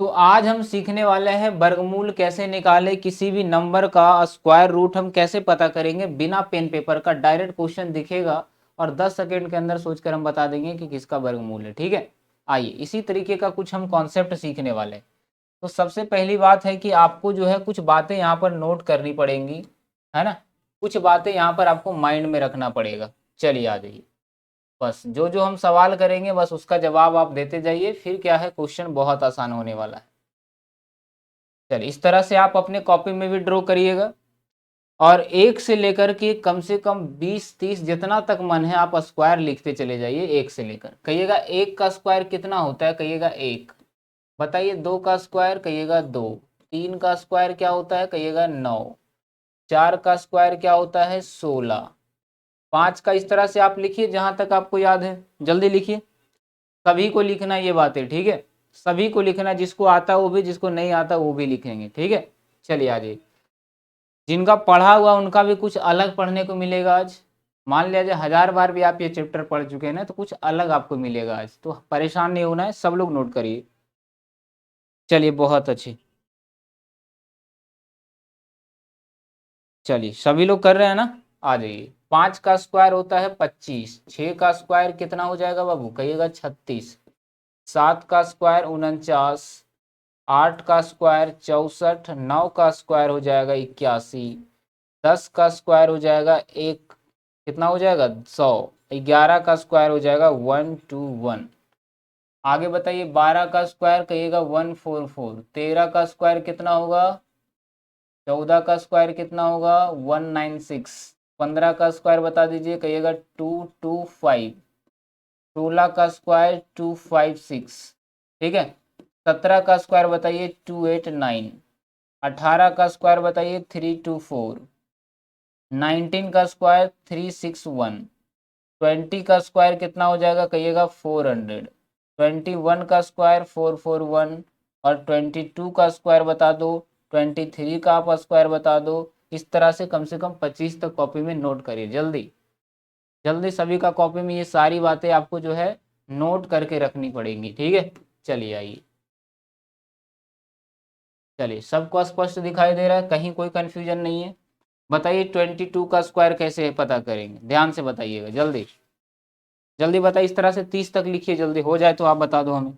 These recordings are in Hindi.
तो आज हम सीखने वाले हैं वर्गमूल कैसे निकाले, किसी भी नंबर का स्क्वायर रूट हम कैसे पता करेंगे बिना पेन पेपर का। डायरेक्ट क्वेश्चन दिखेगा और 10 सेकेंड के अंदर सोचकर हम बता देंगे कि किसका वर्गमूल है। ठीक है, आइए इसी तरीके का कुछ हम कॉन्सेप्ट सीखने वाले हैं। तो सबसे पहली बात है कि आपको जो है कुछ बातें यहाँ पर नोट करनी पड़ेंगी, है ना। कुछ बातें यहाँ पर आपको माइंड में रखना पड़ेगा। चलिए आ जाइए, बस जो जो हम सवाल करेंगे बस उसका जवाब आप देते जाइए, फिर क्या है क्वेश्चन बहुत आसान होने वाला है। चलिए इस तरह से आप अपने कॉपी में भी ड्रॉ करिएगा और एक से लेकर के कम से कम 20-30 जितना तक मन है आप स्क्वायर लिखते चले जाइए। एक से लेकर कहिएगा एक का स्क्वायर कितना होता है, कहिएगा एक। बताइए दो का स्क्वायर, कहिएगा दो। तीन का स्क्वायर क्या होता है, कहिएगा 9। चार का स्क्वायर क्या होता है, 16। पाँच का इस तरह से आप लिखिए जहां तक आपको याद है, जल्दी लिखिए। सभी को लिखना ये बातें, ठीक है। सभी को लिखना, जिसको आता वो भी, जिसको नहीं आता वो भी लिखेंगे, ठीक है। चलिए आ जाइए। जिनका पढ़ा हुआ उनका भी कुछ अलग पढ़ने को मिलेगा आज। मान लिया जाए 1000 बार भी आप ये चैप्टर पढ़ चुके हैं ना, तो कुछ अलग आपको मिलेगा आज। तो परेशान नहीं होना है, सब लोग नोट करिए। चलिए बहुत अच्छी। चलिए सभी लोग कर रहे हैं ना, आ जाइए। 5 का स्क्वायर होता है 25। 6 का स्क्वायर कितना हो जाएगा बाबू, कहिएगा 36। 7 का स्क्वायर 49। 8 का स्क्वायर 64। 9 का स्क्वायर हो जाएगा 81। 10 का स्क्वायर हो जाएगा एक, कितना हो जाएगा 100। 11 का स्क्वायर हो जाएगा 121। आगे बताइए 12 का स्क्वायर कहिएगा 144। 13 का स्क्वायर कितना होगा, 14 का स्क्वायर कितना होगा 196। 15 का स्क्वायर बता दीजिए, कहिएगा 225। 16 का स्क्वायर 256, ठीक है। 17 का स्क्वायर बताइए 289। 18 का स्क्वायर बताइए 324। 19 का स्क्वायर 361। 20 का स्क्वायर कितना हो जाएगा, कहिएगा 400। 21 का स्क्वायर 441। और 22 का स्क्वायर बता दो। 23 का आप स्क्वायर बता दो। इस तरह से कम 25 तक कॉपी में नोट करिए। जल्दी जल्दी सभी का कॉपी में ये सारी बातें आपको जो है नोट करके रखनी पड़ेंगी, ठीक है। चलिए आइए। चलिए सबको स्पष्ट दिखाई दे रहा है, कहीं कोई कंफ्यूजन नहीं है। बताइए 22 का स्क्वायर कैसे पता करेंगे, ध्यान से बताइएगा। जल्दी जल्दी बताइए, इस तरह से 30 तक लिखिए, जल्दी हो जाए तो आप बता दो हमें।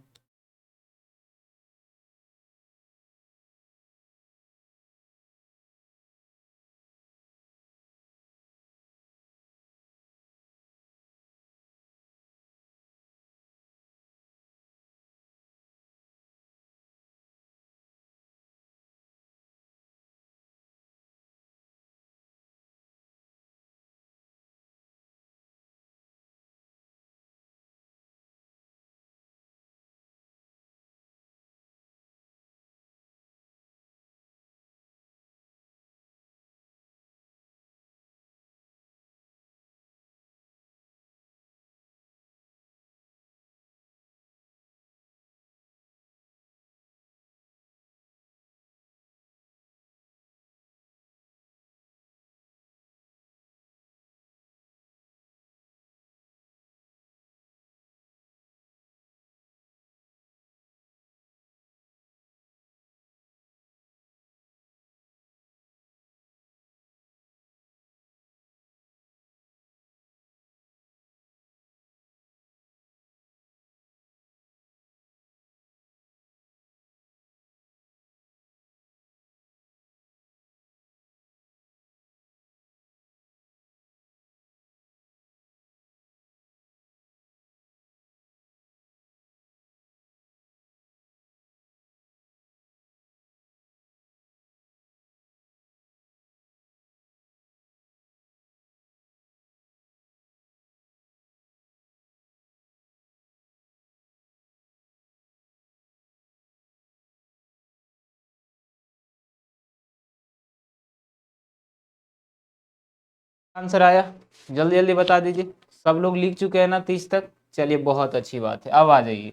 आंसर आया, जल्दी जल्दी बता दीजिए। सब लोग लिख चुके हैं ना 30 तक, चलिए बहुत अच्छी बात है। अब आ जाइए,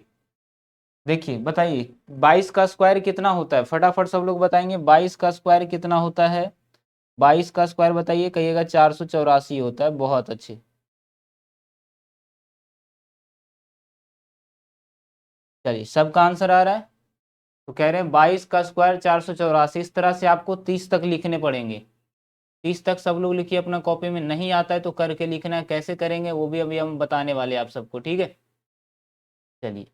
देखिए बताइए 22 का स्क्वायर कितना होता है, फटाफट सब लोग बताएंगे 22 का स्क्वायर कितना होता है। 22 का स्क्वायर बताइए, कहिएगा 484 होता है, बहुत अच्छे। चलिए सबका आंसर आ रहा है। तो कह रहे हैं 22 का स्क्वायर 484। इस तरह से आपको 30 तक लिखने पड़ेंगे। 30 तक सब लोग लिखिए अपना कॉपी में, नहीं आता है तो करके लिखना है। कैसे करेंगे वो भी अभी हम बताने वाले हैं आप सबको, ठीक है। चलिए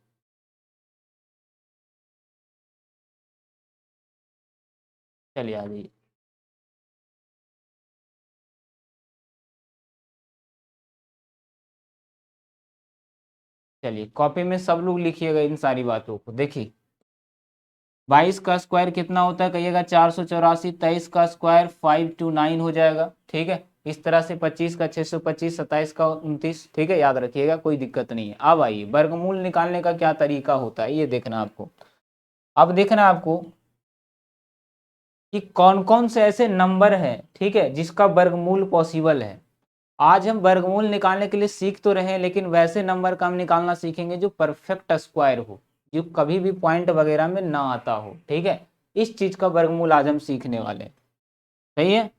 चलिए आ जाइए। चलिए कॉपी में सब लोग लिखिएगा इन सारी बातों को। देखिए 22 का स्क्वायर कितना होता है कहिएगा 484। 23 का स्क्वायर 529 हो जाएगा, ठीक है। इस तरह से 25 का 625, 27 का 29, ठीक है, याद रखिएगा, कोई दिक्कत नहीं है। अब आइए वर्गमूल निकालने का क्या तरीका होता है ये देखना आपको। अब देखना आपको कि कौन कौन से ऐसे नंबर हैं, ठीक है, जिसका वर्गमूल पॉसिबल है। आज हम वर्गमूल निकालने के लिए सीख तो रहे हैं, लेकिन वैसे नंबर का हम निकालना सीखेंगे जो परफेक्ट स्क्वायर हो, जो कभी भी पॉइंट वगैरह में ना आता हो, ठीक है। इस चीज का वर्गमूल आज हम सीखने वाले हैं, सही है।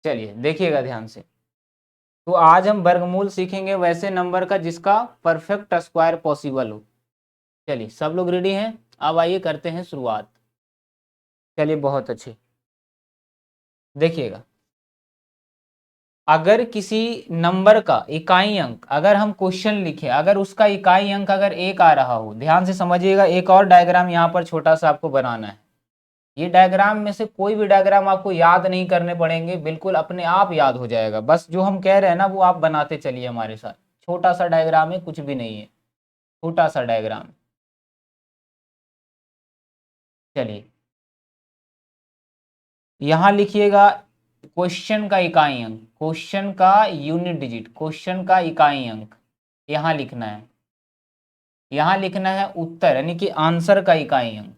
चलिए देखिएगा ध्यान से। तो आज हम वर्गमूल सीखेंगे वैसे नंबर का जिसका परफेक्ट स्क्वायर पॉसिबल हो। चलिए सब लोग रेडी हैं, अब आइए करते हैं शुरुआत। चलिए बहुत अच्छे, देखिएगा अगर किसी नंबर का इकाई अंक, अगर हम क्वेश्चन लिखे, अगर उसका इकाई अंक अगर एक आ रहा हो, ध्यान से समझिएगा। एक और डायग्राम यहाँ पर छोटा सा आपको बनाना है। ये डायग्राम में से कोई भी डायग्राम आपको याद नहीं करने पड़ेंगे, बिल्कुल अपने आप याद हो जाएगा। बस जो हम कह रहे हैं ना वो आप बनाते चलिए हमारे साथ। छोटा सा डायग्राम है, कुछ भी नहीं है, छोटा सा डायग्राम। चलिए यहाँ लिखिएगा क्वेश्चन का इकाई अंक, क्वेश्चन का यूनिट डिजिट, क्वेश्चन का इकाई अंक यहाँ लिखना है। यहाँ लिखना है उत्तर यानी कि आंसर का इकाई अंक।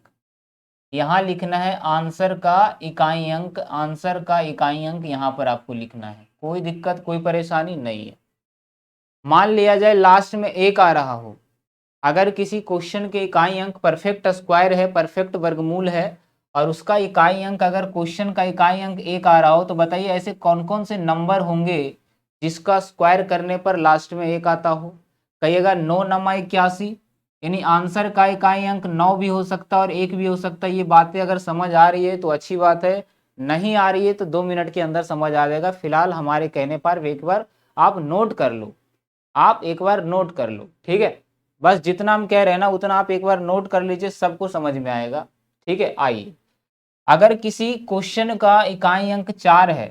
यहाँ लिखना है आंसर का इकाई अंक, आंसर का इकाई अंक यहाँ पर आपको लिखना है। कोई दिक्कत कोई परेशानी नहीं है। मान लिया जाए लास्ट में एक आ रहा हो, अगर किसी क्वेश्चन के इकाई अंक परफेक्ट स्क्वायर है, परफेक्ट वर्गमूल है, और उसका इकाई अंक अगर क्वेश्चन का इकाई अंक एक आ रहा हो, तो बताइए ऐसे कौन कौन से नंबर होंगे जिसका स्क्वायर करने पर लास्ट में एक आता हो। कहिएगा 9×81, यानी आंसर का इकाई अंक 9 भी हो सकता है और एक भी हो सकता है। ये बातें अगर समझ आ रही है तो अच्छी बात है, नहीं आ रही है तो 2 मिनट के अंदर समझ आ जाएगा। फिलहाल हमारे कहने पर एक बार आप नोट कर लो, आप एक बार नोट कर लो, ठीक है। बस जितना हम कह रहे हैं ना उतना आप एक बार नोट कर लीजिए, सबको समझ में आएगा, ठीक है। आइए अगर किसी क्वेश्चन का इकाई अंक 4 है,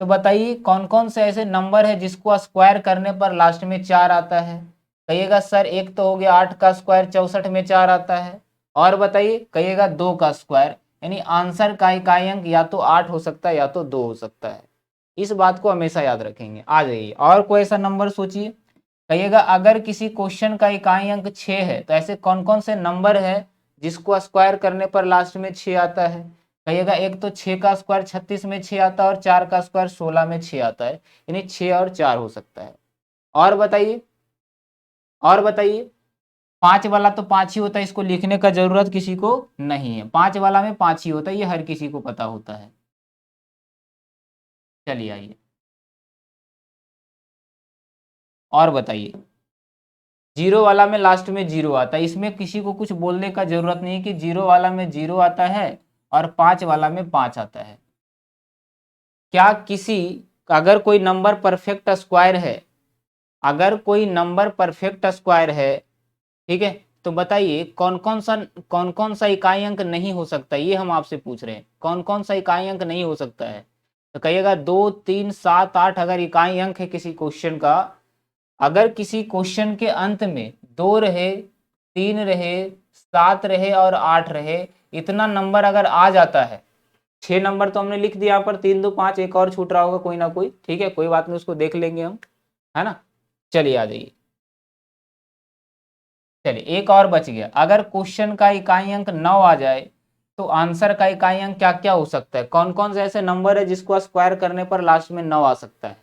तो बताइए कौन कौन से ऐसे नंबर है जिसको स्क्वायर करने पर लास्ट में 4 आता है। कहिएगा सर एक तो हो गया 8 का स्क्वायर 64 में 4 आता है, और बताइए कहिएगा 2 का स्क्वायर, यानी आंसर का इकाई अंक या तो 8 हो सकता है या तो 2 हो सकता है। इस बात को हमेशा याद रखेंगे। आ जाइए और कोई ऐसा नंबर सोचिए। कहिएगा अगर किसी क्वेश्चन का इकाई अंक 6 है, तो ऐसे कौन कौन से नंबर है जिसको स्क्वायर करने पर लास्ट में 6 आता है। कहिएगा एक तो 6 का स्क्वायर 36 में 6 आता है, और 4 का स्क्वायर 16 में 6 आता है, यानी 6 और 4 हो सकता है। और बताइए, और बताइए 5 वाला तो 5 ही होता है, इसको लिखने का जरूरत किसी को नहीं है। 5 वाला में 5 ही होता है, ये हर किसी को पता होता है। चलिए आइए और बताइए, जीरो वाला में लास्ट में जीरो आता है, इसमें किसी को कुछ बोलने का जरूरत नहीं कि जीरो वाला में जीरो आता है और 5 वाला में 5 आता है। क्या किसी, अगर कोई नंबर परफेक्ट स्क्वायर है, अगर कोई नंबर परफेक्ट स्क्वायर है, ठीक है, तो बताइए कौन कौन सा इकाई अंक नहीं हो सकता, ये हम आपसे पूछ रहे हैं। कौन कौन सा इकाई अंक नहीं हो सकता है। तो कहिएगा 2, 3, 7, 8 अगर इकाई अंक है किसी क्वेश्चन का, अगर किसी क्वेश्चन के अंत में 2 रहे, 3 रहे, 7 रहे और 8 रहे, इतना नंबर अगर आ जाता है, 6 नंबर तो हमने लिख दिया यहाँ पर, 3, 2, 5, एक और छूट रहा होगा कोई ना कोई, ठीक है, कोई बात नहीं, उसको देख लेंगे हम, है ना। चलिए आ जाइए। चलिए एक और बच गया, अगर क्वेश्चन का इकाई अंक 9 आ जाए तो आंसर का इकाई अंक क्या क्या हो सकता है, कौन कौन से ऐसे नंबर है जिसको स्क्वायर करने पर लास्ट में 9 आ सकता है।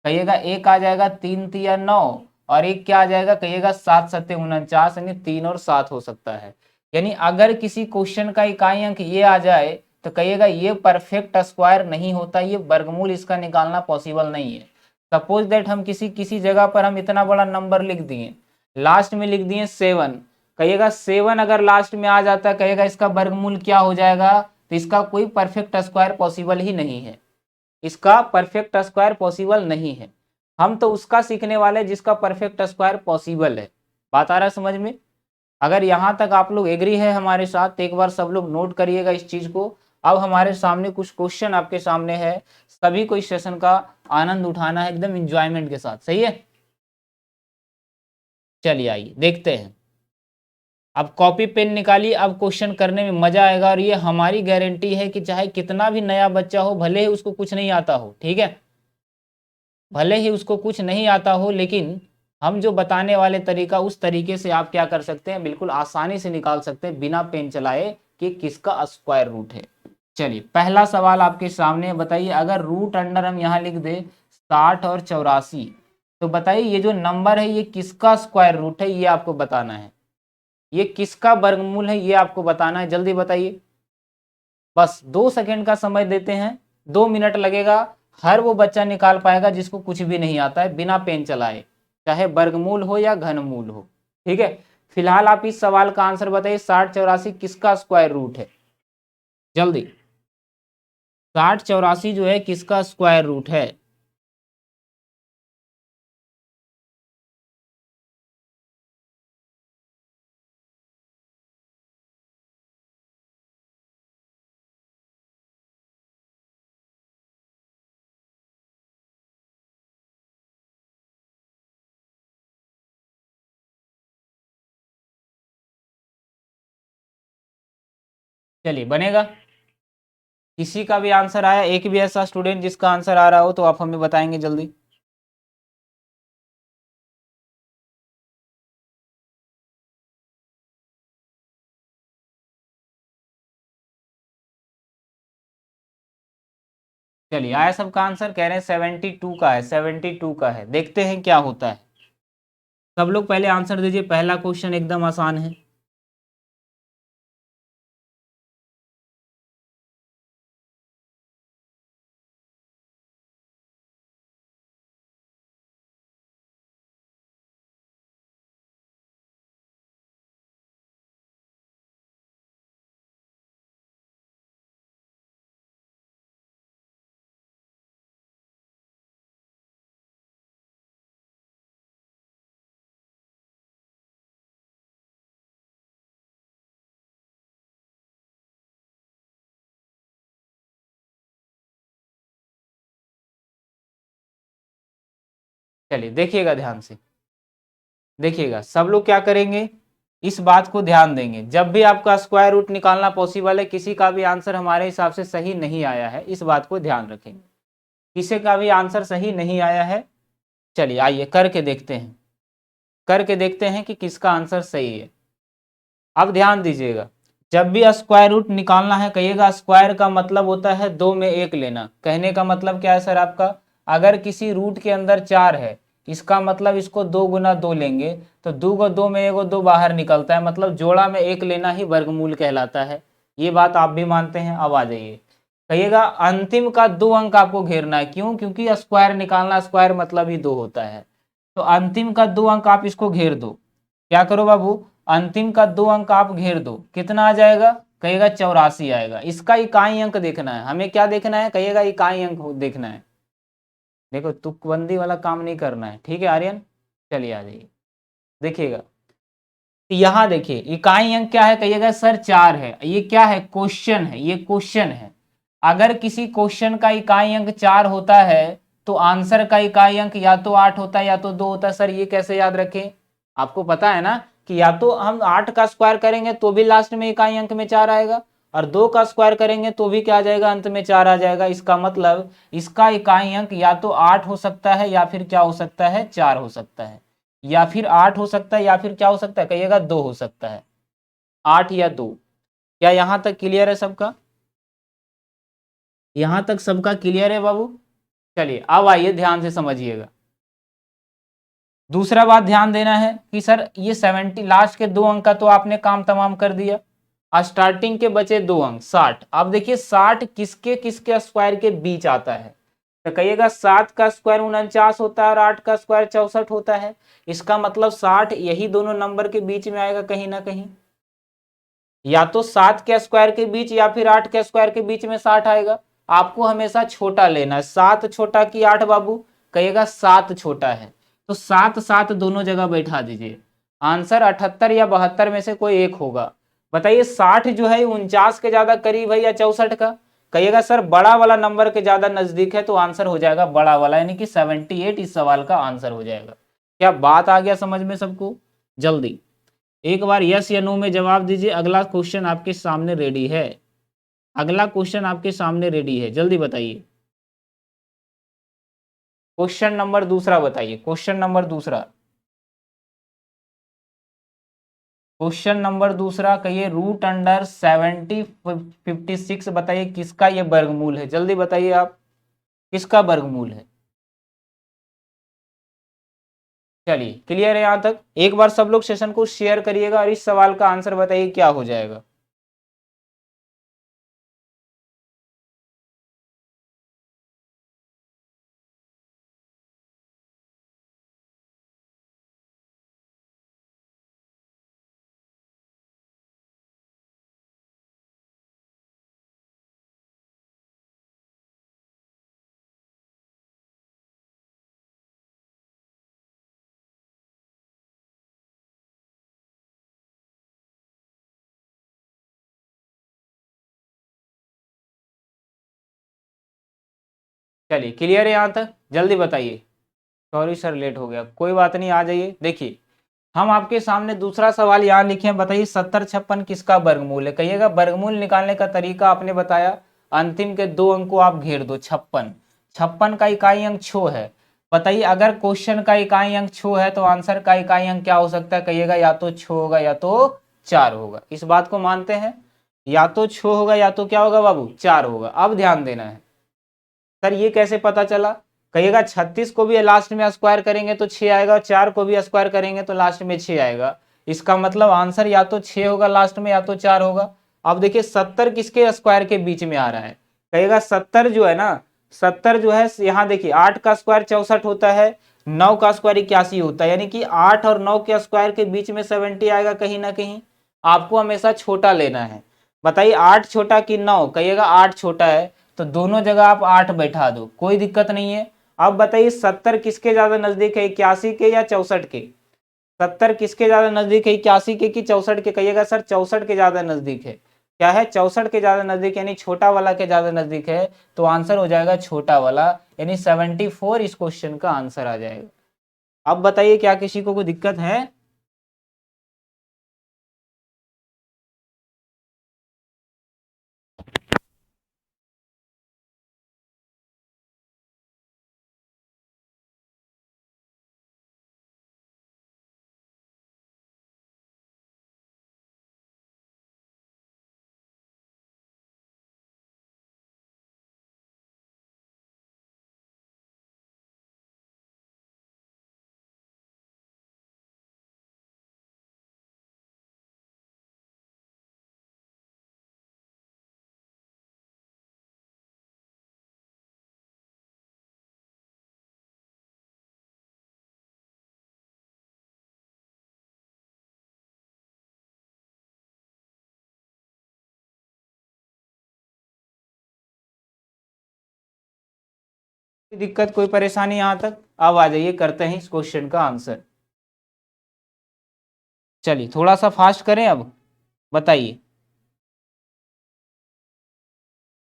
कहिएगा एक आ जाएगा 3 तिया 9, और एक क्या आ जाएगा, कहिएगा 7 सत्ते 49, यानी 3 और 7 हो सकता है। यानी अगर किसी क्वेश्चन का इकाई अंक ये आ जाए तो कहिएगा ये परफेक्ट स्क्वायर नहीं होता, ये वर्गमूल इसका निकालना पॉसिबल नहीं है। सपोज दैट हम किसी जगह पर हम इतना बड़ा नंबर लिख दिए, लास्ट में लिख दिए 7, कहिएगा 7 अगर लास्ट में आ जाता है कहिएगा इसका वर्गमूल क्या हो जाएगा, तो इसका कोई परफेक्ट स्क्वायर पॉसिबल ही नहीं है, इसका परफेक्ट स्क्वायर पॉसिबल नहीं है। हम तो उसका सीखने वाले जिसका परफेक्ट स्क्वायर पॉसिबल है। बात आ रहा है समझ में? अगर यहाँ तक आप लोग एग्री है हमारे साथ तो एक बार सब लोग नोट करिएगा इस चीज को। अब हमारे सामने कुछ क्वेश्चन आपके सामने है, सभी को इस सेशन का आनंद उठाना है एकदम इंजॉयमेंट के साथ, सही है? चलिए आइए देखते हैं। अब कॉपी पेन निकालिए, अब क्वेश्चन करने में मजा आएगा, और ये हमारी गारंटी है कि चाहे कितना भी नया बच्चा हो, भले ही उसको कुछ नहीं आता हो, ठीक है, भले ही उसको कुछ नहीं आता हो, लेकिन हम जो बताने वाले तरीका उस तरीके से आप क्या कर सकते हैं, बिल्कुल आसानी से निकाल सकते हैं बिना पेन चलाए कि किसका स्क्वायर रूट है। चलिए पहला सवाल आपके सामने, बताइए अगर रूट अंडर हम यहाँ लिख दे 60 और 84, तो बताइए ये जो नंबर है ये किसका स्क्वायर रूट है, ये आपको बताना है, ये किसका वर्गमूल है ये आपको बताना है, जल्दी बताइए। बस 2 सेकंड का समय देते हैं, 2 मिनट लगेगा, हर वो बच्चा निकाल पाएगा जिसको कुछ भी नहीं आता है बिना पेन चलाए, चाहे वर्गमूल हो या घनमूल हो, ठीक है। फिलहाल आप इस सवाल का आंसर बताइए, 60 84 किसका स्क्वायर रूट है, जल्दी। 60 84 जो है किसका स्क्वायर रूट है? चलिए बनेगा, किसी का भी आंसर आया, एक भी ऐसा स्टूडेंट जिसका आंसर आ रहा हो तो आप हमें बताएंगे जल्दी। चलिए आया सबका आंसर, कह रहे हैं 72 का है, 72 का है, देखते हैं क्या होता है। सब लोग पहले आंसर दीजिए, पहला क्वेश्चन एकदम आसान है। चलिए देखिएगा ध्यान से, देखिएगा सब लोग क्या करेंगे, इस बात को ध्यान देंगे, जब भी आपका स्क्वायर रूट निकालना पॉसिबल है, किसी का भी आंसर हमारे हिसाब से सही नहीं आया है, इस बात को ध्यान रखेंगे, किसी का भी आंसर सही नहीं आया है। चलिए आइए करके देखते हैं, करके देखते हैं कि किसका आंसर सही है। अब ध्यान दीजिएगा, जब भी स्क्वायर रूट निकालना है कहिएगा स्क्वायर का मतलब होता है 2 में 1 लेना, कहने का मतलब क्या है सर आपका, अगर किसी रूट के अंदर 4 है, इसका मतलब इसको 2 गुना 2 लेंगे, तो 2 को 2 में 1 को 2 बाहर निकलता है, मतलब जोड़ा में 1 लेना ही वर्गमूल कहलाता है। ये बात आप भी मानते हैं? अब आ जाइए, कहिएगा अंतिम का 2 अंक आपको घेरना है, क्यों? क्योंकि स्क्वायर निकालना, स्क्वायर मतलब ही 2 होता है, तो अंतिम का 2 अंक आप इसको घेर दो। क्या करो बाबू, अंतिम का 2 अंक आप घेर दो, कितना आ जाएगा, कहिएगा 84 आएगा। इसका इकाई अंक देखना है हमें, क्या देखना है, कहिएगा इकाई अंक देखना है, देखो तुकबंदी वाला काम नहीं करना है, ठीक है आर्यन। चलिए आ जाइए, देखिएगा यहाँ देखिए इकाई अंक क्या है, कहिएगा सर 4 है, ये क्या है, क्वेश्चन है, ये क्वेश्चन है। अगर किसी क्वेश्चन का इकाई अंक 4 होता है तो आंसर का इकाई अंक या तो 8 होता है या तो 2 होता है। सर ये कैसे याद रखें, आपको पता है ना कि या तो हम 8 का स्क्वायर करेंगे तो भी लास्ट में इकाई अंक में 4 आएगा, और 2 का स्क्वायर करेंगे तो भी क्या आ जाएगा, अंत में 4 आ जाएगा। इसका मतलब इसका इकाई अंक या तो 8 हो सकता है या फिर क्या हो सकता है, 4 हो सकता है। या फिर 8 हो सकता है, या फिर क्या हो सकता है, कहिएगा 2 हो सकता है, 8 या 2। क्या यहाँ तक क्लियर है सबका? यहाँ तक सबका क्लियर है बाबू? चलिए अब आइए ध्यान से समझिएगा। दूसरा बात ध्यान देना है कि सर ये 70 लास्ट के 2 अंक का तो आपने काम तमाम कर दिया, और स्टार्टिंग के बचे 2 अंक 60। अब देखिए 60 किसके किसके स्क्वायर के बीच आता है, तो कहिएगा 7 का स्क्वायर 49 होता है और 8 का स्क्वायर 64 होता है। इसका मतलब 60 यही दोनों नंबर के बीच में आएगा कहीं ना कहीं, या तो 7 के स्क्वायर के बीच या फिर 8 के स्क्वायर के बीच में 60 आएगा। आपको हमेशा छोटा लेना है, 7 छोटा कि 8 बाबू, कहिएगा 7 छोटा है, तो 7 7 दोनों जगह बैठा दीजिए। आंसर 78 या 72 में से कोई एक होगा। बताइए 60 जो है 49 के ज्यादा करीब है या 64 का? कहिएगा सर बड़ा वाला नंबर के ज्यादा नजदीक है, तो आंसर हो जाएगा बड़ा वाला, यानी कि 78 इस सवाल का आंसर हो जाएगा। क्या बात आ गया समझ में सबको? जल्दी एक बार यस या नो में जवाब दीजिए। अगला क्वेश्चन आपके सामने रेडी है, अगला क्वेश्चन आपके सामने रेडी है, जल्दी बताइए। क्वेश्चन नंबर दूसरा बताइए, क्वेश्चन नंबर दूसरा, क्वेश्चन नंबर दूसरा कहिए रूट अंडर 70 56 बताइए किसका ये वर्गमूल है, जल्दी बताइए आप, किसका वर्गमूल है? चलिए क्लियर है यहां तक? एक बार सब लोग सेशन को शेयर करिएगा और इस सवाल का आंसर बताइए क्या हो जाएगा। चलिए क्लियर है यहां तक, जल्दी बताइए। सॉरी सर लेट हो गया, कोई बात नहीं, आ जाइए। देखिए हम आपके सामने दूसरा सवाल यहाँ लिखे हैं, बताइए 70 56 किसका वर्गमूल है? कहिएगा वर्गमूल निकालने का तरीका आपने बताया, अंतिम के 2 अंक को आप घेर दो, 56, 56 का इकाई अंक छो है। बताइए अगर क्वेश्चन का इकाई अंक छो है तो आंसर का इकाई अंक क्या हो सकता है? कहिएगा या तो छो होगा या तो 4 होगा। इस बात को मानते हैं? या तो छो होगा या तो क्या होगा बाबू? 4 होगा। अब ध्यान देना है, सर ये कैसे पता चला? कहिएगा 36 को भी लास्ट में स्क्वायर करेंगे तो 6 आएगा, 4 को भी स्क्वायर करेंगे तो लास्ट में 6 आएगा। इसका मतलब आंसर या तो 6 होगा लास्ट में या तो 4 होगा। अब देखिए 70 किसके स्क्वायर के बीच में आ रहा है? कहिएगा 70 जो है ना, 70 जो है यहाँ देखिए 8 का स्क्वायर 64 होता है, 9 का स्क्वायर 81 होता है, यानी कि 8 और 9 के स्क्वायर के बीच में 70 आएगा कहीं ना कहीं। आपको हमेशा छोटा लेना है। बताइए 8 छोटा कि 9? कहिएगा 8 छोटा है, तो दोनों जगह आप 8 बैठा दो, कोई दिक्कत नहीं है। अब बताइए 70 किसके ज्यादा नजदीक है, 81 के या 64 के? 70 किसके ज्यादा नजदीक है, 81 के कि 64 के? कहिएगा सर 64 के ज्यादा नजदीक है। क्या है? 64 के ज्यादा नजदीक, यानी छोटा वाला के ज्यादा नजदीक है, तो आंसर हो जाएगा छोटा वाला, यानी 74 इस क्वेश्चन का आंसर आ जाएगा। अब बताइए क्या किसी को कोई दिक्कत है? कोई दिक्कत कोई परेशानी यहां तक? अब आ जाइए करते हैं इस क्वेश्चन का आंसर। चलिए थोड़ा सा फास्ट करें अब। बताइए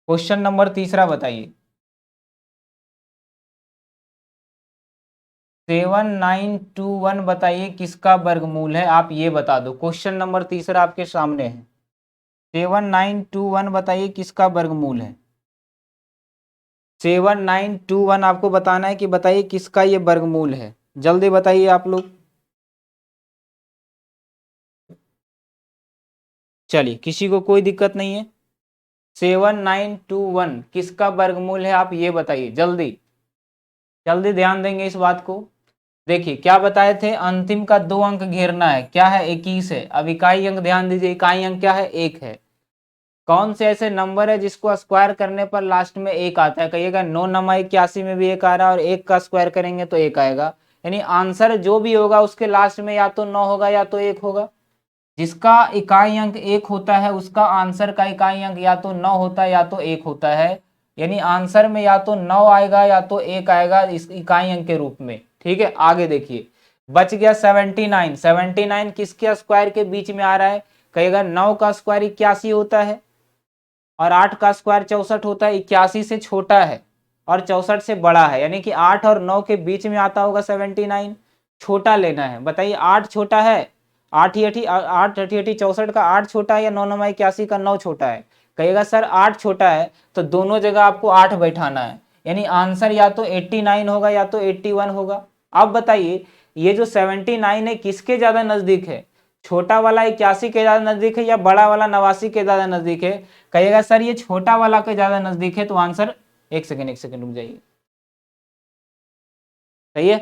क्वेश्चन नंबर तीसरा बताइए। 7921 बताइए किसका वर्गमूल है? आप ये बता दो, क्वेश्चन नंबर तीसरा आपके सामने है। 7921 बताइए किसका वर्गमूल है? 7921 आपको बताना है कि बताइए किसका ये वर्गमूल है, जल्दी बताइए आप लोग। चलिए, किसी को कोई दिक्कत नहीं है। 7921 किसका वर्गमूल है, आप ये बताइए जल्दी जल्दी, ध्यान देंगे इस बात को। देखिए क्या बताए थे, अंतिम का 2 अंक घेरना है, क्या है 21 है। अब इकाई अंक ध्यान दीजिए, इकाई अंक क्या है 1 है। कौन से ऐसे नंबर है जिसको स्क्वायर करने पर लास्ट में 1 आता है, कहिएगा 9 नमा 81 में भी 1 आ रहा है और 1 का स्क्वायर करेंगे तो 1 आएगा। यानी आंसर जो भी होगा उसके लास्ट में या तो 9 होगा या तो 1 होगा। जिसका इकाई अंक 1 होता है उसका आंसर का इकाई अंक या तो 9 होता है या तो 1 होता है। यानी आंसर में या तो 9 आएगा या तो 1 आएगा इस इकाई अंक के रूप में। ठीक है, आगे देखिए, बच गया 79। 79 किसके स्क्वायर के बीच में आ रहा है, कहेगा 9 का स्क्वायर 81 होता है और 8 का स्क्वायर 64 होता है। 81 से छोटा है और 64 से बड़ा है, यानी कि 8 और 9 के बीच में आता होगा 79। छोटा लेना है, बताइए 8 छोटा है, 8 64 का 8 छोटा है या 9 9 81 का 9 छोटा है, कहिएगा सर 8 छोटा है, तो दोनों जगह आपको 8 बैठाना है। यानी आंसर या तो 89 होगा या तो 81 होगा। अब बताइए ये जो 79 है किसके ज्यादा नजदीक है, छोटा वाला 81 के ज्यादा नजदीक है या बड़ा वाला 89 के ज्यादा नजदीक है, कहिएगा सर ये छोटा वाला के ज्यादा नजदीक है। तो आंसर, एक सेकेंड रुक जाइए, सही है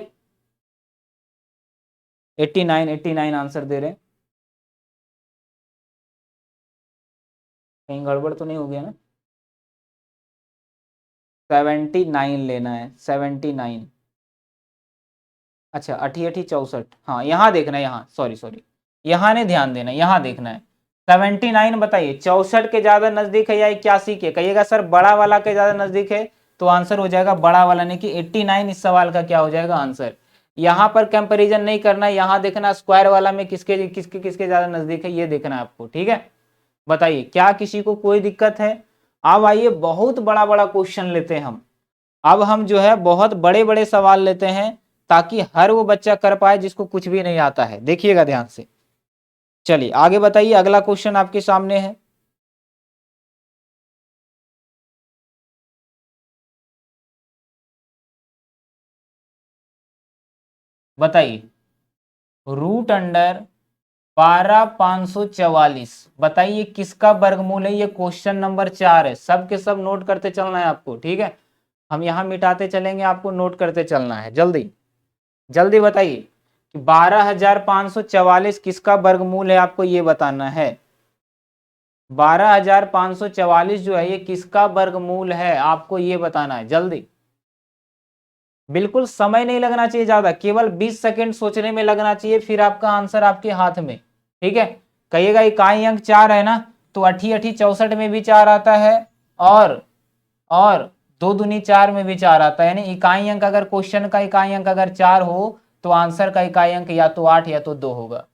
89, 89 आंसर दे रहे हैं। कहीं गड़बड़ तो नहीं हो गया ना, 79 लेना है, 79। अच्छा, अठी अठी 64, हाँ यहाँ देखना है, यहाँ सॉरी यहाँ नहीं ध्यान देना, यहाँ देखना है 79। बताइए 64 के ज्यादा नजदीक है या 81 के, कहिएगा सर बड़ा वाला के ज्यादा नजदीक है, तो आंसर हो जाएगा बड़ा वाला, नहीं कि 89 इस सवाल का क्या हो जाएगा आंसर। यहाँ पर कंपैरिजन नहीं करना है, यहाँ देखना स्क्वायर वाला में किसके किसके किसके ज्यादा नजदीक है, ये देखना है आपको। ठीक है, बताइए क्या किसी को कोई दिक्कत है। अब आइए बहुत बड़ा बड़ा क्वेश्चन लेते हैं हम। अब हम जो है बहुत बड़े बड़े सवाल लेते हैं ताकि हर वो बच्चा कर पाए जिसको कुछ भी नहीं आता है, देखिएगा ध्यान से। चलिए आगे बताइए, अगला क्वेश्चन आपके सामने है। बताइए रूट अंडर 12,544, बताइए किसका वर्गमूल है। ये क्वेश्चन नंबर 4 है, सब के सब नोट करते चलना है आपको। ठीक है, हम यहां मिटाते चलेंगे, आपको नोट करते चलना है। जल्दी जल्दी बताइए कि 12,544 किसका वर्गमूल है, आपको ये बताना है। 12,544 जो है ये किसका वर्गमूल है, आपको ये बताना है जल्दी। बिल्कुल समय नहीं लगना चाहिए ज्यादा, केवल 20 सेकंड सोचने में लगना चाहिए, फिर आपका आंसर आपके हाथ में। ठीक है, कहिएगा इकाई अंक 4 है ना, तो अठी अठी 64 में भी 4 आता है और 2 दूनी 4 में भी 4 आता है। यानी इकाई अंक अगर क्वेश्चन का इकाई अंक अगर 4 हो तो आंसर का इकाई अंक या तो 8 या तो 2 होगा।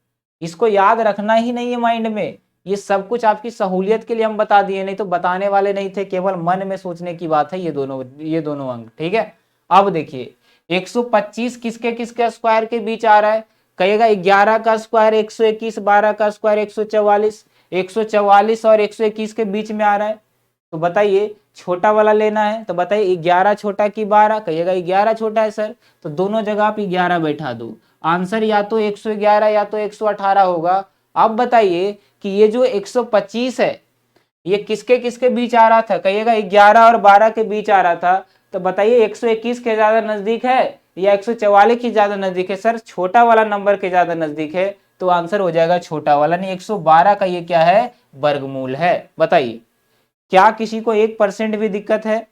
इसको याद रखना ही नहीं है माइंड में, ये सब कुछ आपकी सहूलियत के लिए हम बता दिए, नहीं तो बताने वाले नहीं थे, केवल मन में सोचने की बात है ये दोनों अंक। ठीक है, अब देखिए 125 किसके किसके स्क्वायर के बीच आ रहा है, कहिएगा 11 का स्क्वायर 121, 12 का स्क्वायर 144, 144 और 121 के बीच में आ रहा है। तो बताइए छोटा वाला लेना है, तो बताइए 11 छोटा कि 12, कहिएगा 11 छोटा है सर, तो दोनों जगह आप 11 बैठा दो, आंसर या तो 111 या तो 118 होगा। अब बताइए कि ये जो 125 है ये किसके किसके बीच आ रहा था, कहिएगा 11 और 12 के बीच आ रहा था, तो बताइए 121 के ज्यादा नजदीक है या 144 की ज्यादा नजदीक है, सर छोटा वाला नंबर के ज्यादा नजदीक है, तो आंसर हो जाएगा छोटा वाला, नहीं 112 का ये क्या है वर्गमूल है। बताइए क्या किसी को 1% भी दिक्कत है।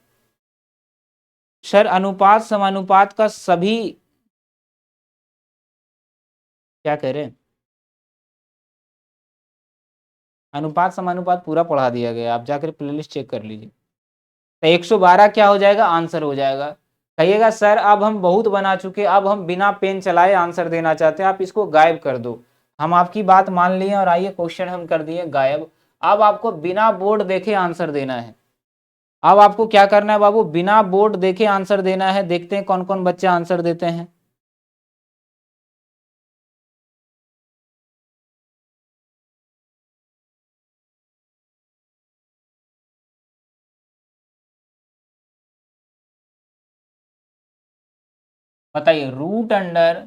सर अनुपात समानुपात का सभी, क्या कह रहे हैं, अनुपात समानुपात पूरा पढ़ा दिया गया, आप जाकर प्लेलिस्ट चेक कर लीजिए। तो 112 क्या हो जाएगा आंसर हो जाएगा। कहिएगा सर अब हम बहुत बना चुके, अब हम बिना पेन चलाए आंसर देना चाहते हैं, आप इसको गायब कर दो। हम आपकी बात मान लिए और आइए क्वेश्चन हम कर दिए गायब। अब आपको बिना बोर्ड देखे आंसर देना है। अब आपको क्या करना है बाबू, बिना बोर्ड देखे आंसर देना है। देखते हैं कौन कौन बच्चे आंसर देते हैं। बताइए रूट अंडर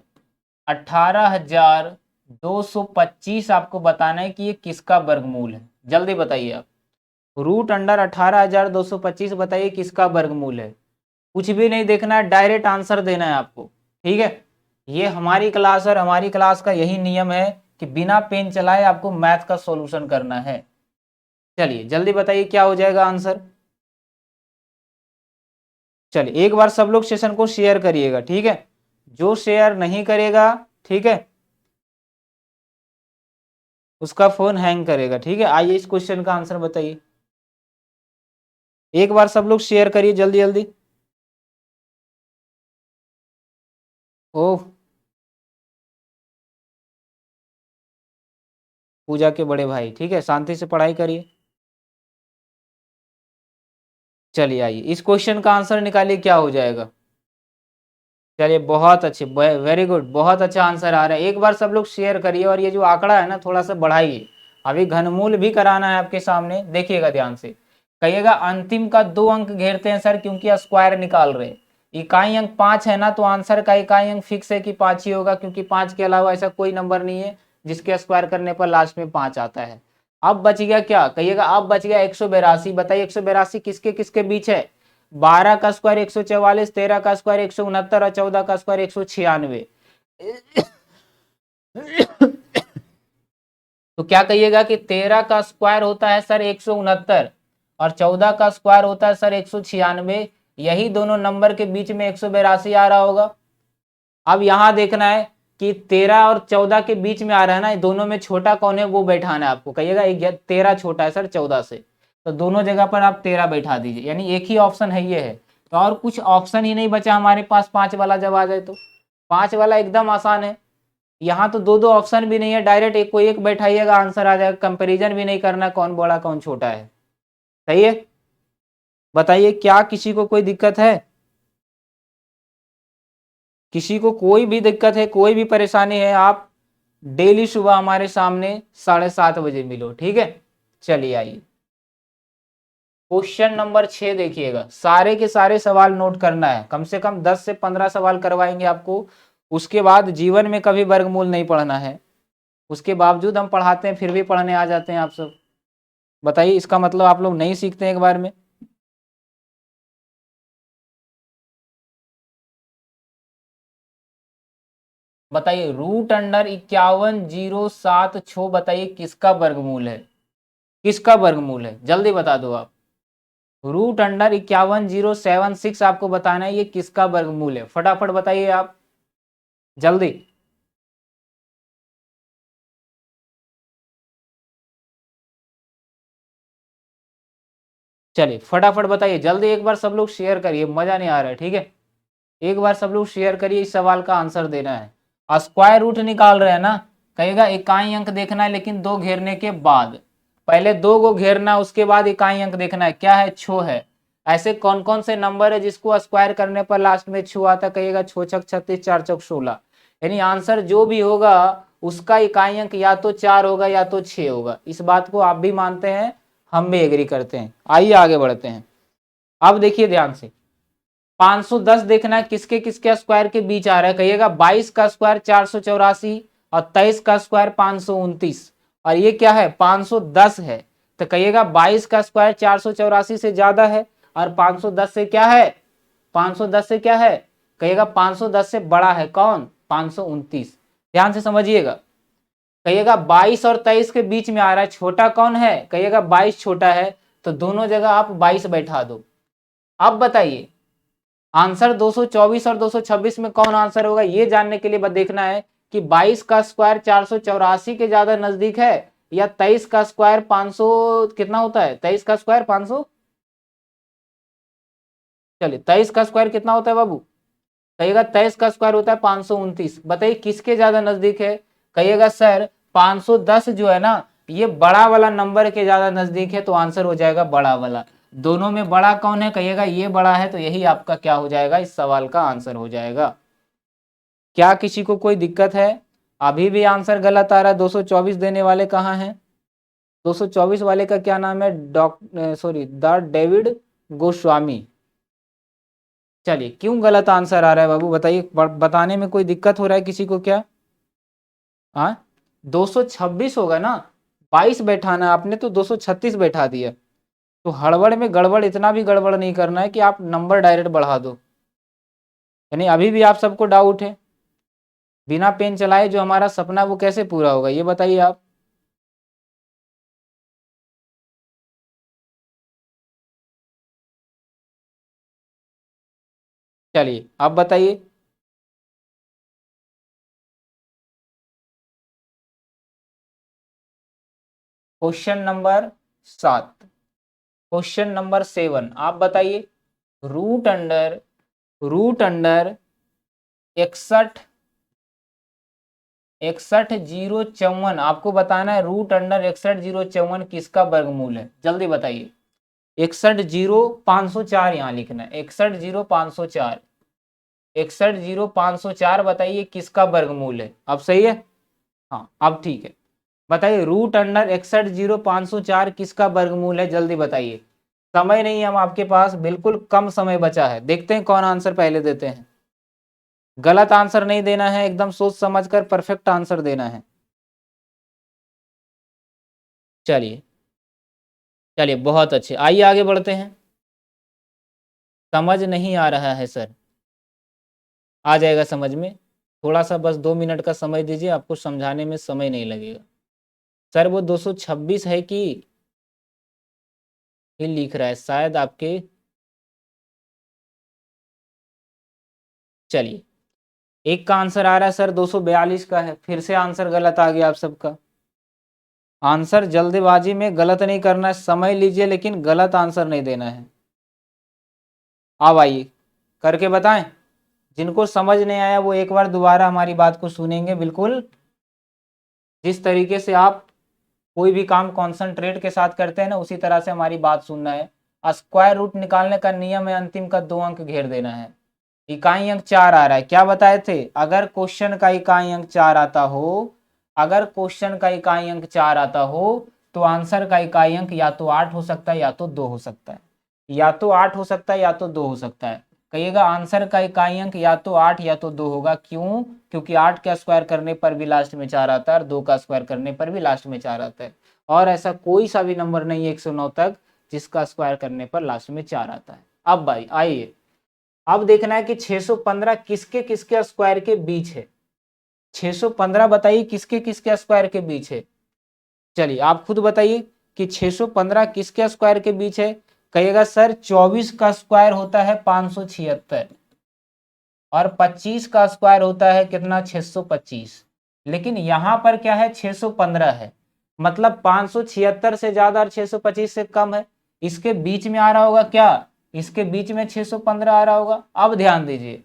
18,000 225 आपको बताना है कि ये किसका वर्गमूल है, जल्दी बताइए आप। रूट अंडर 18,225 बताइए किसका वर्गमूल है। कुछ भी नहीं देखना है, डायरेक्ट आंसर देना है आपको, ठीक है। ये हमारी क्लास और हमारी क्लास का यही नियम है कि बिना पेन चलाए आपको मैथ का सॉल्यूशन करना है। चलिए जल्दी बताइए क्या हो जाएगा आंसर। चलिए एक बार सब लोग सेशन को शेयर करिएगा, ठीक है। जो शेयर नहीं करेगा, ठीक है, उसका फोन हैंग करेगा, ठीक है। आइए इस क्वेश्चन का आंसर बताइए। एक बार सब लोग शेयर करिए जल्दी जल्दी। ओह, पूजा के बड़े भाई, ठीक है, शांति से पढ़ाई करिए। चलिए आइए इस क्वेश्चन का आंसर निकालिए, क्या हो जाएगा। चलिए बहुत अच्छे, वेरी गुड, बहुत अच्छा आंसर आ रहा है। एक बार सब लोग शेयर करिए और ये जो आंकड़ा है ना थोड़ा सा बढ़ाइए। अभी घनमूल भी कराना है आपके सामने, देखिएगा ध्यान से। कहिएगा अंतिम का 2 अंक घेरते हैं सर क्योंकि स्क्वायर निकाल रहे हैं। इकाई अंक 5 है ना, तो आंसर का इकाई अंक फिक्स है कि 5 ही होगा, क्योंकि 5 के अलावा ऐसा कोई नंबर नहीं है जिसके स्क्वायर करने पर लास्ट में 5 आता है। अब बच गया क्या, कहिएगा अब बच गया 182। बताइए 182 किसके किसके बीच है। 12 का स्क्वायर 144, 13 का स्क्वायर 169 और 14 का स्क्वायर 196। तो क्या कहिएगा कि 13 का स्क्वायर होता है सर 169 और 14 का स्क्वायर होता है सर 196। यही दोनों नंबर के बीच में 182 आ रहा होगा। अब यहां देखना है कि 13 और 14 के बीच में आ रहा है ना, दोनों में छोटा कौन है वो बैठाना है आपको। कहिएगा 13 छोटा है सर 14 से, तो दोनों जगह पर आप 13 बैठा दीजिए, यानी एक ही ऑप्शन है ये है। तो और कुछ ऑप्शन ही नहीं बचा हमारे पास 5 वाला जब आ जाए तो। 5 वाला एकदम आसान है, यहाँ तो दो दो ऑप्शन भी नहीं है, डायरेक्ट एक को एक बैठाइएगा आंसर आ जाएगा। कंपैरिजन भी नहीं करना कौन बड़ा कौन छोटा है। सही है, बताइए क्या किसी को कोई दिक्कत है। किसी को कोई भी दिक्कत है, कोई भी परेशानी है, आप डेली सुबह हमारे सामने 7:30 बजे मिलो, ठीक है। चलिए आइए क्वेश्चन नंबर 6 देखिएगा। सारे के सारे सवाल नोट करना है, कम से कम 10 से 15 सवाल करवाएंगे आपको। उसके बाद जीवन में कभी वर्गमूल नहीं पढ़ना है। उसके बावजूद हम पढ़ाते हैं फिर भी पढ़ने आ जाते हैं आप सब। बताइए इसका मतलब आप लोग नहीं सीखते एक बार में। बताइए रूट अंडर 51,076 बताइए किसका वर्गमूल है। किसका वर्गमूल है, जल्दी बता दो आप। रूट अंडर 51,076 आपको बताना है ये किसका वर्गमूल है, फटाफट बताइए आप जल्दी। चलिए फटाफट बताइए जल्दी, एक बार सब लोग शेयर करिए, मजा नहीं आ रहा है, ठीक है। एक बार सब लोग शेयर करिए, इस सवाल का आंसर देना है। स्क्वायर रूट निकाल रहे हैं ना, कहेगा इकाई अंक देखना है लेकिन 2 घेरने के बाद। पहले 2 को घेरना, उसके बाद इकाई अंक देखना है, क्या है, छो है। ऐसे कौन कौन से नंबर है जिसको स्क्वायर करने पर लास्ट में छो आता, कहिएगा 6 छक 36, 4 चौक 16। यानी आंसर जो भी होगा उसका इकाई अंक या तो 4 होगा या तो 6 होगा। इस बात को आप भी मानते हैं, हम भी एग्री करते हैं। आइए आगे बढ़ते हैं। अब देखिए ध्यान से, 510 देखना है किसके किसके स्क्वायर के बीच आ रहा है। कहिएगा 22 का स्क्वायर 484 और 23 का स्क्वायर 529, और ये क्या है 510 है। तो कहिएगा 22 का स्क्वायर 484 से ज्यादा है और 510 से क्या है, 510 से क्या है, कहिएगा 510 से बड़ा है कौन, 529। ध्यान से समझिएगा। कहिएगा 22 और 23 के बीच में आ रहा है, छोटा कौन है, कहिएगा 22 छोटा है, तो दोनों जगह आप 22 बैठा दो। अब बताइए आंसर 224 और 226 में कौन आंसर होगा, ये जानने के लिए बस देखना है कि 22 का स्क्वायर 484 के ज्यादा नजदीक है या 23 का स्क्वायर 500 कितना होता है, 23 का स्क्वायर 500, चलिए 23 का स्क्वायर कितना होता है बाबू, कहिएगा 23 का स्क्वायर होता है 529। बताइए किसके ज्यादा नजदीक है। कहिएगा सर 510 जो है ना ये बड़ा वाला नंबर के ज्यादा नजदीक है, तो आंसर हो जाएगा बड़ा वाला। दोनों में बड़ा कौन है, कहिएगा ये बड़ा है, तो यही आपका क्या हो जाएगा, इस सवाल का आंसर हो जाएगा। क्या किसी को कोई दिक्कत है। अभी भी आंसर गलत आ रहा है। 224 देने वाले कहाँ हैं, 224 वाले का क्या नाम है, द डेविड गोस्वामी। चलिए क्यों गलत आंसर आ रहा है बाबू बताइए, बताने में कोई दिक्कत हो रहा है किसी को क्या। हाँ 226 होगा ना, 22 बैठाना, आपने तो 236 बैठा दिया। तो हड़बड़ में गड़बड़, इतना भी गड़बड़ नहीं करना है कि आप नंबर डायरेक्ट बढ़ा दो। यानी अभी भी आप सबको डाउट है, बिना पेन चलाए जो हमारा सपना वो कैसे पूरा होगा, ये बताइए आप। चलिए आप बताइए। क्वेश्चन नंबर 7, क्वेश्चन नंबर 7 आप बताइए। रूट अंडर 61 आपको बताना है, रूट अंडर 61 किसका वर्गमूल है, जल्दी बताइए। 61,0504 यहाँ लिखना है, 61,0504, 61,0504 बताइए किसका वर्गमूल है। अब सही है, हाँ अब ठीक है। बताइए रूट अंडर 61,0504 किसका वर्गमूल है, जल्दी बताइए। समय नहीं है हम आपके पास, बिल्कुल कम समय बचा है, देखते हैं कौन आंसर पहले देते हैं। गलत आंसर नहीं देना है, एकदम सोच समझकर परफेक्ट आंसर देना है। चलिए चलिए बहुत अच्छे, आइए आगे बढ़ते हैं। समझ नहीं आ रहा है सर, आ जाएगा समझ में, थोड़ा सा बस 2 मिनट का समय दीजिए, आपको समझाने में समय नहीं लगेगा। सर वो 226 है कि ये लिख रहा है शायद आपके, चलिए एक का आंसर आ रहा है सर 242 का है, फिर से आंसर गलत आ गया आप सबका। आंसर जल्दबाजी में गलत नहीं करना है, समय लीजिए लेकिन गलत आंसर नहीं देना है। अब आइए करके बताएं, जिनको समझ नहीं आया वो एक बार दोबारा हमारी बात को सुनेंगे, बिल्कुल जिस तरीके से आप कोई भी काम कॉन्सेंट्रेट के साथ करते हैं ना, उसी तरह से हमारी बात सुनना है। स्क्वायर रूट निकालने का नियम है, अंतिम का 2 अंक घेर देना है। इकाई अंक 4 आ रहा है, क्या बताए थे, अगर क्वेश्चन का इकाई अंक 4 आता हो, अगर क्वेश्चन का इकाई अंक 4 आता हो तो आंसर का इकाई अंक या तो 8 हो सकता है या तो 2 हो सकता है, या तो 8 हो सकता है या तो 2 हो सकता है। कहिएगा आंसर का इकाई अंक या तो 8 या तो 2 होगा, क्यों, क्योंकि 8 का स्क्वायर करने पर भी लास्ट में 4 आता है और 2 का स्क्वायर करने पर भी लास्ट में 4 आता है। और ऐसा कोई सा भी नंबर नहीं है 109 तक जिसका स्क्वायर करने पर लास्ट में 4 आता है। अब भाई आइए, अब देखना है कि 615 किसके किसके स्क्वायर के बीच है। 615 बताइए किसके किसके स्क्वायर के बीच है। चलिए आप खुद बताइए कि 615 किसके स्क्वायर के बीच है। कहिएगा सर 24 का स्क्वायर होता है 576, और 25 का स्क्वायर होता है कितना, 625। लेकिन यहां पर क्या है, 615 है, मतलब 576 से ज्यादा और 625 से कम है। इसके बीच में आ रहा होगा क्या, इसके बीच में 615 आ रहा होगा। अब ध्यान दीजिए,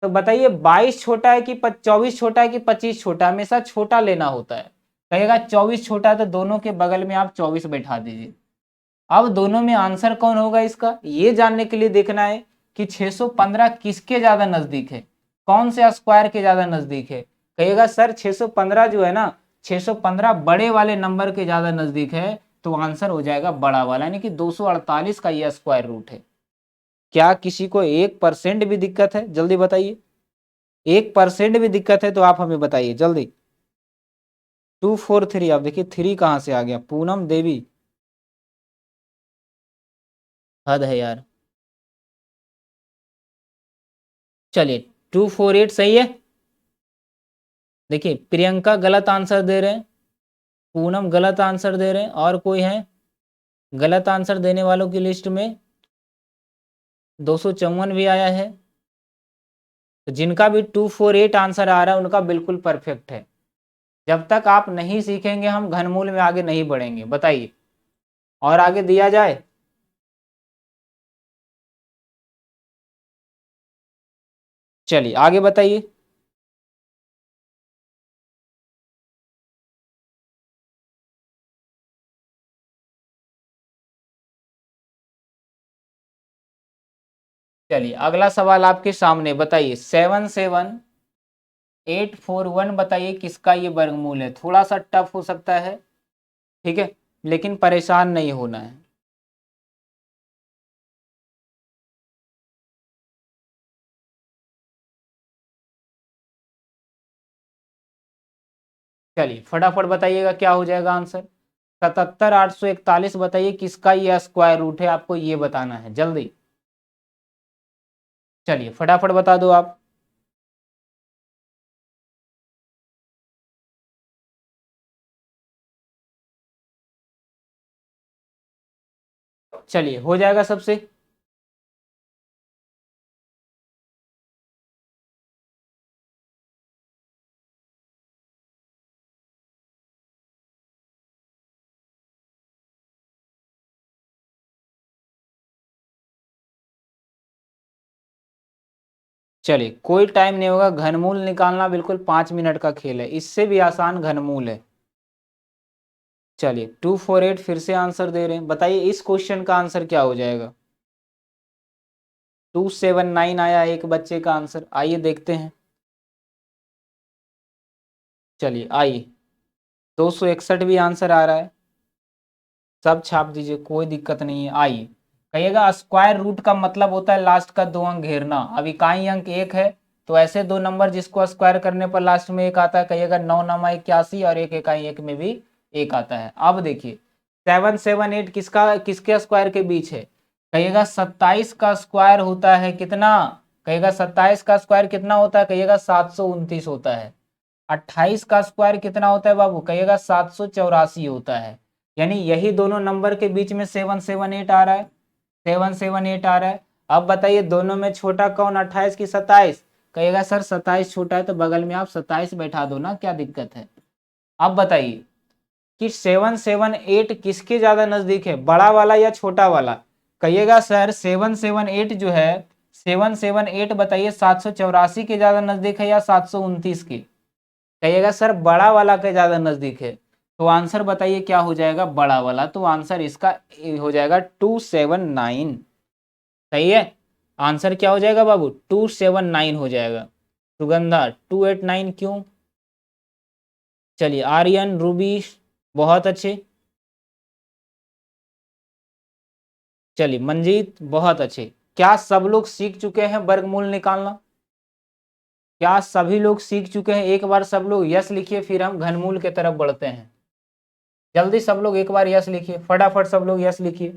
तो बताइए 22 छोटा है कि 24 छोटा है कि 25 छोटा, हमेशा छोटा लेना होता है। कहेगा 24 छोटा है तो दोनों के बगल में आप 24 बैठा दीजिए। अब दोनों में आंसर कौन होगा इसका, ये जानने के लिए देखना है कि 615 किसके ज्यादा नजदीक है, कौन से स्क्वायर के ज्यादा नजदीक है। कहिएगा सर 615 जो है ना, 615 बड़े वाले नंबर के ज्यादा नजदीक है, तो आंसर हो जाएगा बड़ा वाला, यानी कि 248 का यह स्क्वायर रूट है। क्या किसी को 1% भी दिक्कत है, जल्दी बताइए। 1% भी दिक्कत है तो आप हमें बताइए जल्दी। 243, आप देखिए 3 कहां से आ गया, पूनम देवी, हद है यार। चलिए 248 सही है। देखिए प्रियंका गलत आंसर दे रहे हैं, पूनम गलत आंसर दे रहे हैं, और कोई है गलत आंसर देने वालों की लिस्ट में, 254 भी आया है। तो जिनका भी 248 आंसर आ रहा है उनका बिल्कुल परफेक्ट है। जब तक आप नहीं सीखेंगे हम घनमूल में आगे नहीं बढ़ेंगे, बताइए और आगे दिया जाए। चलिए आगे बताइए। चलिए अगला सवाल आपके सामने, बताइए 77841 बताइए किसका ये वर्गमूल है। थोड़ा सा टफ हो सकता है, ठीक है, लेकिन परेशान नहीं होना है। चलिए फटाफट बताइएगा क्या हो जाएगा आंसर। 77,841 बताइए किसका ये स्क्वायर रूट है, आपको ये बताना है जल्दी। चलिए फटाफट बता दो आप। चलिए हो जाएगा सबसे। चलिए कोई टाइम नहीं होगा, घनमूल निकालना बिल्कुल 5 मिनट का खेल है, इससे भी आसान घनमूल है। चलिए 248 फिर से आंसर दे रहे हैं, बताइए इस क्वेश्चन का आंसर क्या हो जाएगा। 279 आया एक बच्चे का आंसर, आइए देखते हैं। चलिए आइए 261 भी आंसर आ रहा है, सब छाप दीजिए कोई दिक्कत नहीं है। आइए कहिएगा स्क्वायर रूट का मतलब होता है लास्ट का 2 अंक घेरना। अब इकाई अंक 1 है तो ऐसे दो नंबर जिसको स्क्वायर करने पर लास्ट में 1 आता है, कहिएगा 9×9=81 और 1 इकाई 1 में भी 1 आता है। अब देखिए 778 किसका किसके स्क्वायर के बीच है, कहिएगा 27 का स्क्वायर होता है कितना, कहिएगा 27 का स्क्वायर कितना होता है, कहिएगा 729 होता है। 28 का स्क्वायर कितना होता है बाबू, कहिएगा 784 होता है। यानी यही दोनों नंबर के बीच में 778 आ रहा है, 778 आ रहा है। अब बताइए दोनों में छोटा कौन, 28 की 27, कहिएगा सर 27 छोटा है तो बगल में आप 27 बैठा दो ना, क्या दिक्कत है। अब बताइए कि 778 किसके ज्यादा नजदीक है, बड़ा वाला या छोटा वाला, कहिएगा सर 778 जो है 778 बताइए 784 के ज्यादा नजदीक है या 729 के, कहिएगा सर बड़ा वाला के ज्यादा नजदीक है। तो आंसर बताइए क्या हो जाएगा, बड़ा वाला। तो आंसर इसका हो जाएगा 279। सही है, आंसर क्या हो जाएगा बाबू, 279 हो जाएगा। सुगंधा 289 क्यों। चलिए आर्यन रूबी बहुत अच्छे। चलिए मंजीत बहुत अच्छे। क्या सब लोग सीख चुके हैं वर्गमूल निकालना, क्या सभी लोग सीख चुके हैं, एक बार सब लोग यस लिखिए फिर हम घनमूल के तरफ बढ़ते हैं। जल्दी सब लोग एक बार यस लिखिए, फटाफट सब लोग यस लिखिए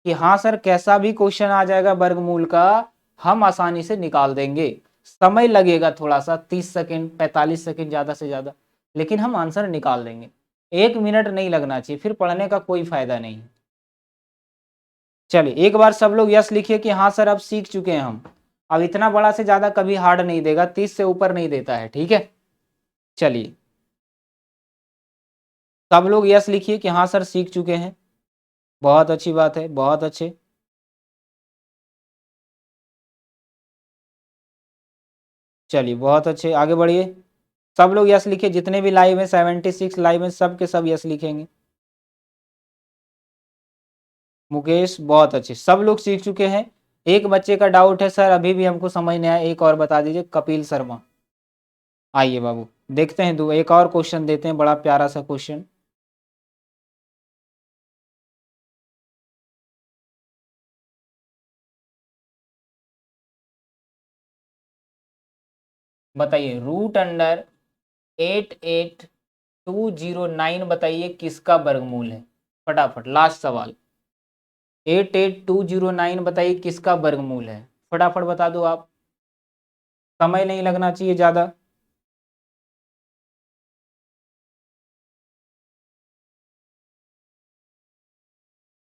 कि हाँ सर कैसा भी क्वेश्चन आ जाएगा वर्गमूल का हम आसानी से निकाल देंगे। समय लगेगा थोड़ा सा 30 सेकेंड 45 सेकेंड ज्यादा से ज्यादा, लेकिन हम आंसर निकाल देंगे। 1 मिनट नहीं लगना चाहिए, फिर पढ़ने का कोई फायदा नहीं। चलिए एक बार सब लोग यस लिखिए कि हाँ सर अब सीख चुके हैं हम। अब इतना बड़ा से ज्यादा कभी हार्ड नहीं देगा, 30 से ऊपर नहीं देता है, ठीक है। चलिए सब लोग यस लिखिए कि हाँ सर सीख चुके हैं, बहुत अच्छी बात है, बहुत अच्छे। चलिए बहुत अच्छे, आगे बढ़िए। सब लोग यस लिखिए, जितने भी लाइव हैं 76 लाइव हैं, सब के सब यस लिखेंगे। मुकेश बहुत अच्छे, सब लोग सीख चुके हैं। एक बच्चे का डाउट है सर अभी भी हमको समझ नहीं आया, एक और बता दीजिए, कपिल शर्मा। आइए बाबू देखते हैं, दो एक और क्वेश्चन देते हैं, बड़ा प्यारा सा क्वेश्चन। बताइए रूट अंडर 88,209 बताइए किसका वर्गमूल है, फटाफट लास्ट सवाल। 88,209 बताइए किसका वर्गमूल है, फटाफट बता दो आप, समय नहीं लगना चाहिए ज्यादा।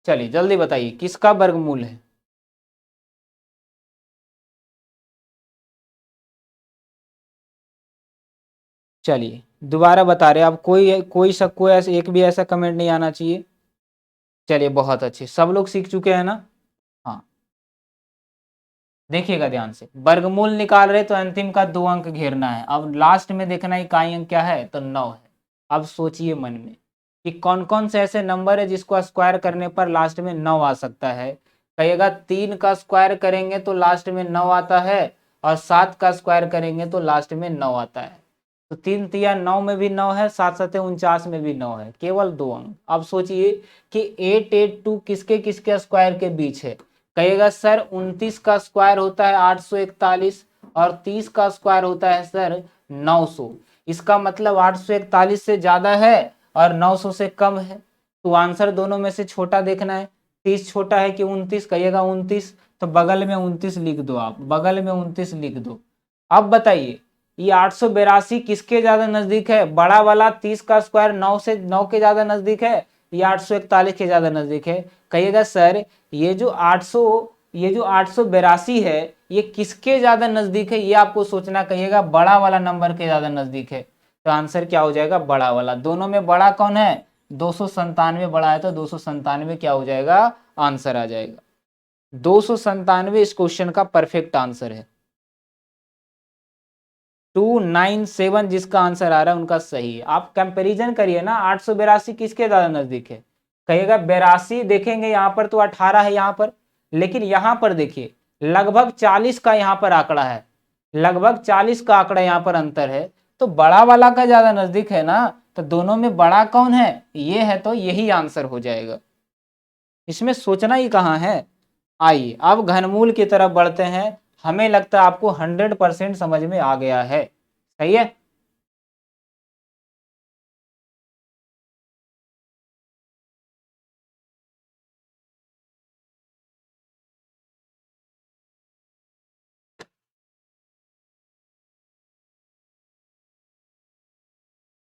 चलिए जल्दी बताइए किसका वर्गमूल है। चलिए दोबारा बता रहे आप, कोई कोई सा कोई ऐसे एक भी ऐसा कमेंट नहीं आना चाहिए। चलिए बहुत अच्छे, सब लोग सीख चुके हैं ना। हाँ देखिएगा ध्यान से, वर्गमूल निकाल रहे तो अंतिम का 2 अंक घेरना है। अब लास्ट में देखना इकाई अंक क्या है, तो 9 है। अब सोचिए मन में कि कौन कौन से ऐसे नंबर है जिसको स्क्वायर करने पर लास्ट में 9 आ सकता है। कहिएगा 3 का स्क्वायर करेंगे तो लास्ट में 9 आता है, और 7 का स्क्वायर करेंगे तो लास्ट में 9 आता है। तो 3×3=9 में भी 9 है, 7×7=49 में भी 9 है, केवल 2 अंक। अब सोचिए कि 882 किसके किसके स्क्वायर के बीच है, कहेगा सर 29 का स्क्वायर होता है 841, और 30 का स्क्वायर होता है सर 900। इसका मतलब 841 से ज्यादा है और 900 से कम है। तो आंसर दोनों में से छोटा देखना है। 30 छोटा है कि 29, कहिएगा 29, तो बगल में 29 लिख दो, आप बगल में 29 लिख दो। अब बताइए ये 882 किसके ज्यादा नजदीक है? बड़ा वाला 30 का स्क्वायर 9 से 9 के ज्यादा नजदीक है या 841 के ज्यादा नजदीक है? कहिएगा सर ये जो 882 है ये किसके ज्यादा नजदीक है, ये आपको सोचना। कहिएगा बड़ा वाला नंबर के ज्यादा नजदीक है। तो आंसर क्या हो जाएगा? बड़ा वाला। दोनों में बड़ा कौन है? 297 बड़ा है, तो 297 क्या हो जाएगा? आंसर आ जाएगा। 297 इस क्वेश्चन का परफेक्ट आंसर है। 297 जिसका आंसर आ रहा है उनका सही है। आप कंपैरिजन करिए ना, 882 किसके ज्यादा नजदीक है? कहिएगा 82, देखेंगे यहाँ पर तो 18 है यहाँ पर, लेकिन यहाँ पर देखिए लगभग 40 का यहाँ पर आंकड़ा है, लगभग 40 का आंकड़ा यहाँ पर अंतर है, तो बड़ा वाला का ज्यादा नजदीक है ना। तो दोनों में बड़ा कौन है? ये है, तो यही आंसर हो जाएगा। इसमें सोचना ही कहाँ है। आइए अब घनमूल की तरफ बढ़ते हैं। हमें लगता है आपको 100% समझ में आ गया है। सही है।